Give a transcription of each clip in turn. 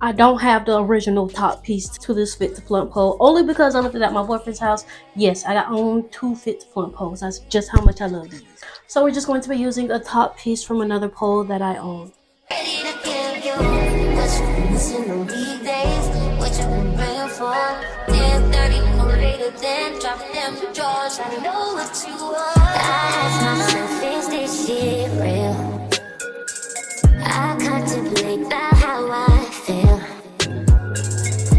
I don't have the original top piece to this Fit to Flaunt pole, only because I left it at my boyfriend's house. Yes, I own 2 Fit to Flaunt poles. That's just how much I love these. So we're just going to be using a top piece from another pole that I own. Ready to give you what you've been missing on weekdays, what you've been praying for. 10:30, no later than dropping them drawers. I know what you want. I ask myself, is this shit real? I contemplate about how I feel,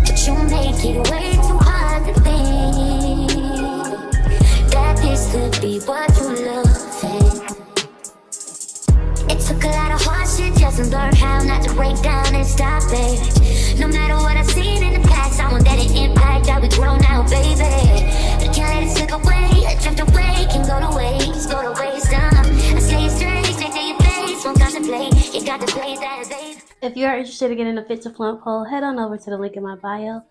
but you make it way too hard to think that this could be what you love. It took a lot of hard shit just to learn how not to break down and stop it. No matter what I've seen in the past, I want that it impact that we grow now, baby. I can't let it slip away, drift away, can go to waste, go to waste. I say it straight, straight to your face, won't contemplate, you got to play that, babe. If you are interested in getting a Fit to Flaunt pole, head on over to the link in my bio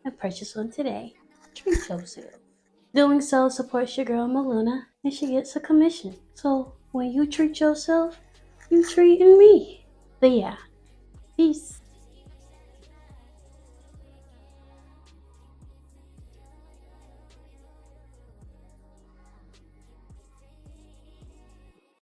and purchase one today. Treat yourself. Doing so supports your girl Maluna, and she gets a commission. So when you treat yourself, you treating me. But yeah, peace.